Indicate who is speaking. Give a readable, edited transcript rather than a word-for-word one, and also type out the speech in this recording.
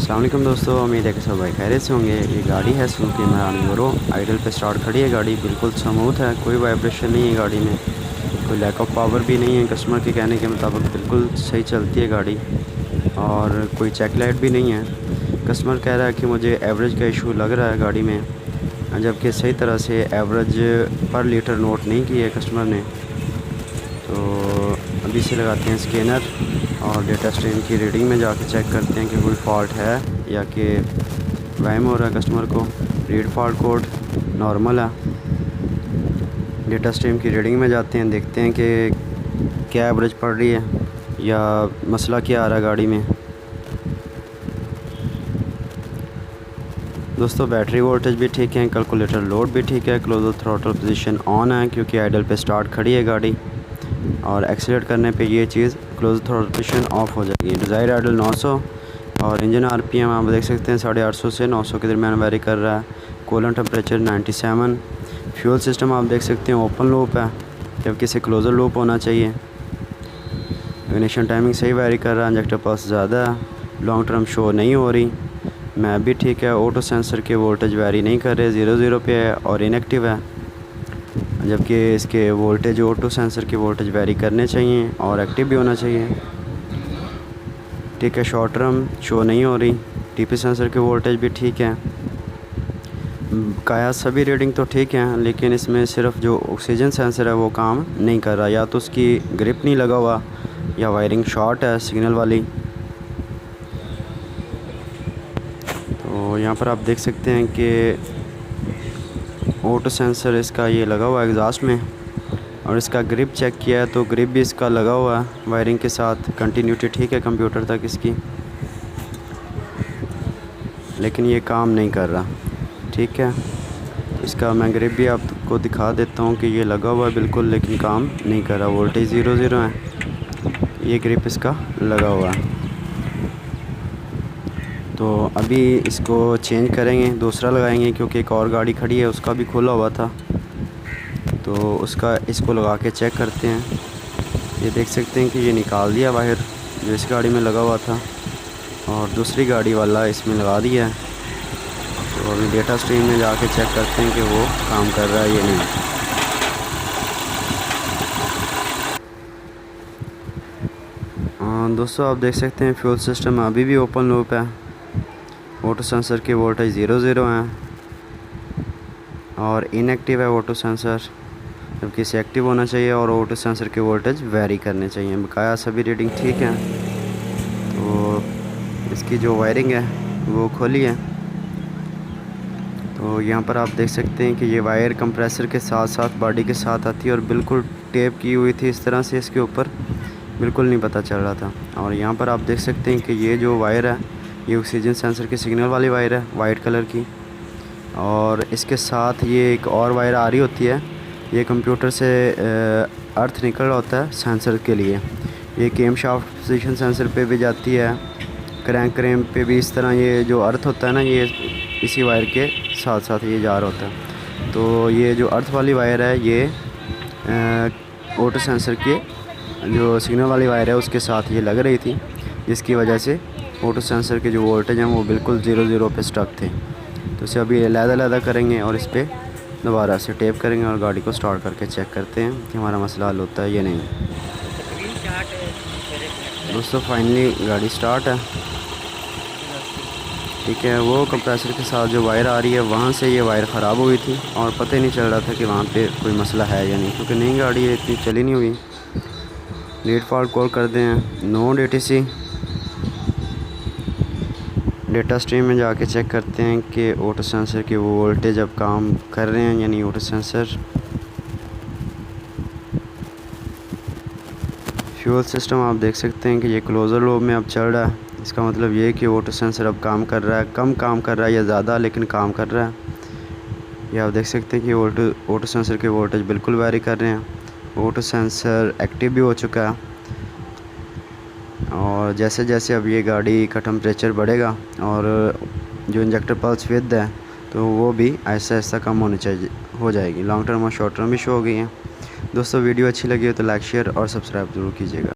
Speaker 1: अस्सलाम वालेकुम दोस्तों, उम्मीद है कि सब भाई खैरियत से होंगे। ये गाड़ी है सुजुकी इमरान यूरो। आइडल पे स्टार्ट खड़ी है गाड़ी, बिल्कुल स्मूथ है, कोई वाइब्रेशन नहीं है गाड़ी में, कोई लैक ऑफ पावर भी नहीं है। कस्टमर के कहने के मुताबिक बिल्कुल सही चलती है गाड़ी और कोई चेक लाइट भी नहीं है। कस्टमर कह रहा है कि मुझे एवरेज का इशू लग रहा है गाड़ी में, जबकि सही तरह से एवरेज पर लीटर नोट नहीं की है कस्टमर ने। तो अभी से लगाते हैं स्कैनर और डेटा स्ट्रीम की रीडिंग में जाके चेक करते हैं कि कोई फॉल्ट है या कि वहम हो रहा है कस्टमर को। रीड फॉल्ट कोड नॉर्मल है। डेटा स्ट्रीम की रीडिंग में जाते हैं, देखते हैं कि क्या एवरेज पड़ रही है या मसला क्या आ रहा है गाड़ी में। दोस्तों बैटरी वोल्टेज भी ठीक है, कैलकुलेटर लोड भी ठीक है, क्लोजर थ्रॉटल पोजीशन ऑन है क्योंकि आइडल पे स्टार्ट खड़ी है गाड़ी, और एक्सीलेट करने पे ये चीज़ क्लोज थ्रॉटल पोजीशन ऑफ हो जाएगी। डिज़ायर आइडल 900 और इंजन आरपीएम आप देख सकते हैं 850 से 900 के दरमियान वेरी कर रहा है। Coolant temperature 97। फ्यूल सिस्टम आप देख सकते हैं ओपन लूप है, जबकि इसे क्लोज़र लूप होना चाहिए। इग्निशन टाइमिंग सही वेरी कर रहा है, इंजेक्टर पल्स ज़्यादा है, लॉन्ग टर्म शो नहीं हो रही। मैप भी ठीक है, ऑटो सेंसर के वोल्टेज वेरी नहीं कर रहे, 00 पे है और इनएक्टिव है, जबकि इसके वोल्टेज ऑटो सेंसर के वोल्टेज वेरी करने चाहिए और एक्टिव भी होना चाहिए। ठीक है, शॉर्ट टर्म शो नहीं हो रही। टीपी सेंसर के वोल्टेज भी ठीक है। काया सभी रीडिंग तो ठीक है, लेकिन इसमें सिर्फ जो ऑक्सीजन सेंसर है वो काम नहीं कर रहा, या तो उसकी ग्रिप नहीं लगा हुआ या वायरिंग शॉर्ट है सिग्नल वाली। तो यहाँ पर आप देख सकते हैं कि ऑटो सेंसर इसका ये लगा हुआ है एग्जॉस्ट में, और इसका ग्रिप चेक किया है तो ग्रिप भी इसका लगा हुआ है वायरिंग के साथ। कंटिन्यूटी ठीक है कंप्यूटर तक इसकी, लेकिन ये काम नहीं कर रहा। ठीक है, इसका मैं ग्रिप भी आपको दिखा देता हूँ कि ये लगा हुआ है बिल्कुल, लेकिन काम नहीं कर रहा। वोल्टेज 00 है, ये ग्रिप इसका लगा हुआ है। तो अभी इसको चेंज करेंगे, दूसरा लगाएंगे क्योंकि एक और गाड़ी खड़ी है उसका भी खुला हुआ था, तो उसका इसको लगा के चेक करते हैं। ये देख सकते हैं कि ये निकाल दिया बाहर जो इस गाड़ी में लगा हुआ था, और दूसरी गाड़ी वाला इसमें लगा दिया है। तो अभी डेटा स्ट्रीम में जाके चेक करते हैं कि वो काम कर रहा है या नहीं। दोस्तों आप देख सकते हैं फ्यूल सिस्टम अभी भी ओपन लूप है। ऑटो सेंसर के वोल्टेज 00 हैं और इनएक्टिव है ऑटो सेंसर, जबकि इसे एक्टिव होना चाहिए, और ऑटो सेंसर के वोल्टेज वेरी करने चाहिए। बकाया सभी रीडिंग ठीक है। तो इसकी जो वायरिंग है वो खोली है, तो यहाँ पर आप देख सकते हैं कि ये वायर कंप्रेसर के साथ साथ बॉडी के साथ आती है और बिल्कुल टेप की हुई थी इस तरह से, इसके ऊपर बिल्कुल नहीं पता चल रहा था। और यहाँ पर आप देख सकते हैं कि ये जो वायर है ये ऑक्सीजन सेंसर की सिग्नल वाली वायर है वाइट कलर की, और इसके साथ ये एक और वायर आ रही होती है। ये कंप्यूटर से अर्थ निकल रहा होता है सेंसर के लिए। ये केम शाफ्ट पोजीशन सेंसर पे भी जाती है, क्रैंक क्रेम पे भी इस तरह ये जो अर्थ होता है ना, ये इसी वायर के साथ साथ ये जा रहा होता है। तो ये जो अर्थ वाली वायर है ये ऑटो सेंसर के जो सिग्नल वाली वायर है उसके साथ ये लग रही थी, जिसकी वजह से ऑटो सेंसर के जो वोल्टेज हैं वो बिल्कुल 00 पे स्टक थे। तो इसे अभी लहदा करेंगे और इस पर दोबारा से टेप करेंगे और गाड़ी को स्टार्ट करके चेक करते हैं कि हमारा मसला हल होता है या नहीं। दोस्तों फाइनली गाड़ी स्टार्ट है। ठीक है, वो कंप्रेसर के साथ जो वायर आ रही है वहाँ से ये वायर ख़राब हुई थी और पता ही नहीं चल रहा था कि वहाँ पे कोई मसला है या नहीं, क्योंकि नई गाड़ी है, इतनी चली नहीं हुई। लीड फॉल्ट कॉल कर दें, नो DTC। डेटा स्ट्रीम में जाके चेक करते हैं कि ऑटो सेंसर के वो वोल्टेज अब काम कर रहे हैं या नहीं। ऑटो सेंसर, फ्यूल सिस्टम आप देख सकते हैं कि ये क्लोज़र लूप में अब चल रहा है। इसका मतलब ये है कि ऑटो सेंसर अब काम कर रहा है, कम काम कर रहा है या ज़्यादा, लेकिन काम कर रहा है। ये आप देख सकते हैं कि ऑटो सेंसर के वोल्टेज बिल्कुल वेरी कर रहे हैं। ऑटो सेंसर एक्टिव भी हो चुका है, और जैसे जैसे अब ये गाड़ी का टेम्परेचर बढ़ेगा और जो इंजेक्टर पल्स विद है तो वो भी ऐसा ऐसा कम हो जाएगी। लॉन्ग टर्म और शॉर्ट टर्म भी शो हो गई हैं। दोस्तों वीडियो अच्छी लगी हो तो लाइक शेयर और सब्सक्राइब ज़रूर कीजिएगा।